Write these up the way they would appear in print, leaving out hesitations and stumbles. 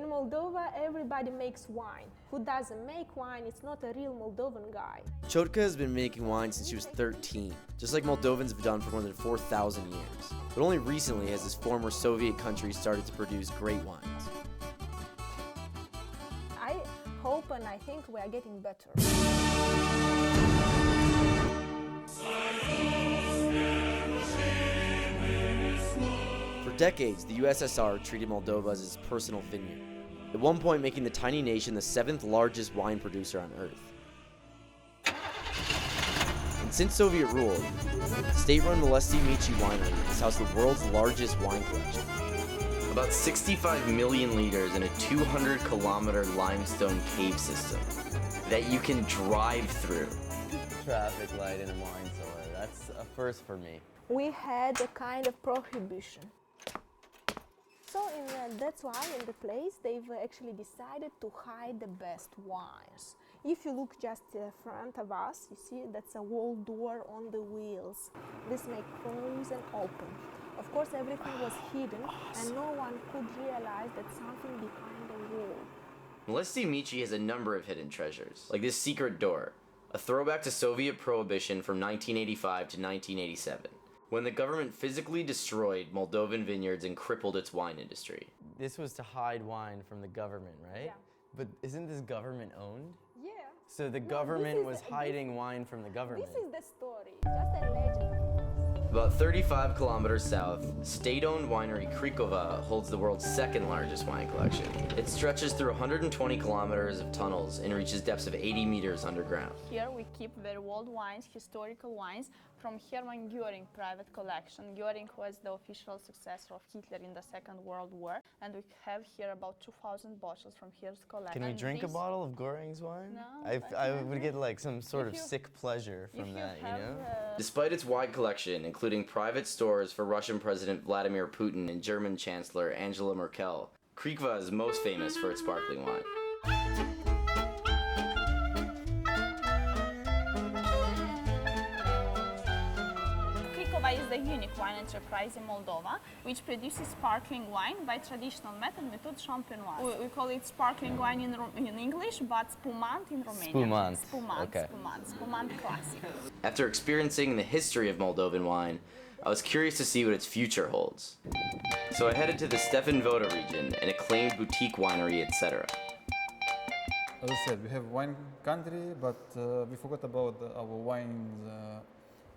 Moldova, everybody makes wine. Who doesn't make wine, it's not a real Moldovan guy. Chotka has been making wine since she was 13, just like Moldovans have done for more than 4,000 years. But only recently has this former Soviet country started to produce great wines. I hope and I think we are getting better. For decades, the USSR treated Moldova as its personal vineyard, at one point making the tiny nation the 7th largest wine producer on Earth. And since Soviet rule, the state-run Molesti Mici winery has housed the world's largest wine collection. About 65 million liters in a 200-kilometer limestone cave system that you can drive through. Traffic light in a wine cellar, that's a first for me. We had a kind of prohibition. So that's why in the place they've actually decided to hide the best wines. If you look just in front of us, you see that's a wall door on the wheels. This makes close and open. Of course, everything was hidden and no one could realize that something behind the wall. Molesti Mici has a number of hidden treasures, like this secret door, a throwback to Soviet prohibition from 1985 to 1987. When the government physically destroyed Moldovan vineyards and crippled its wine industry. This was to hide wine from the government, right? Yeah. But isn't this government owned? Yeah. So the government was hiding wine from the government. This is the story, just a legend. About 35 kilometers south, state-owned winery Krikova holds the world's second largest wine collection. It stretches through 120 kilometers of tunnels and reaches depths of 80 meters underground. Here we keep very old wines, historical wines from Hermann Göring private collection. Göring was the official successor of Hitler in the Second World War, and we have here about 2,000 bottles from his collection. Can we drink a bottle of Göring's wine? No. I would get like some sort of sick pleasure from that, you know? Despite its wide collection, including private stores for Russian President Vladimir Putin and German Chancellor Angela Merkel, Krikova is most famous for its sparkling wine. Krikova is the unique wine enterprise in Moldova, which produces sparkling wine by traditional method champenoise. We call it sparkling wine in English, but spumant in Romanian. Spumant. Spumant, Okay. spumant classic. After experiencing the history of Moldovan wine, I was curious to see what its future holds. So I headed to the Stefan Voda region, an acclaimed boutique winery, etc. As I said, we have wine country, but we forgot about our wines,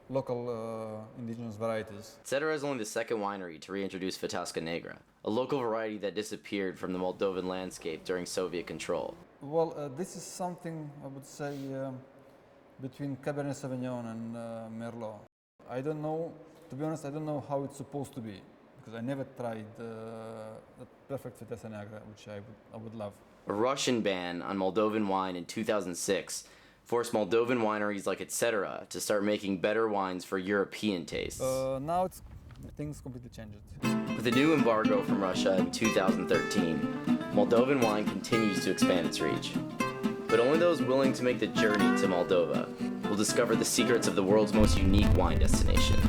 local indigenous varieties. Etc. is only the second winery to reintroduce Fetasca Negra, a local variety that disappeared from the Moldovan landscape during Soviet control. Well, this is something, I would say, between Cabernet Sauvignon and Merlot. I don't know, to be honest, I don't know how it's supposed to be, because I never tried the perfect Fetasca Negra, which I would love. A Russian ban on Moldovan wine in 2006 forced Moldovan wineries like etc. to start making better wines for European tastes. Now things completely changed. With a new embargo from Russia in 2013, Moldovan wine continues to expand its reach. But only those willing to make the journey to Moldova will discover the secrets of the world's most unique wine destination.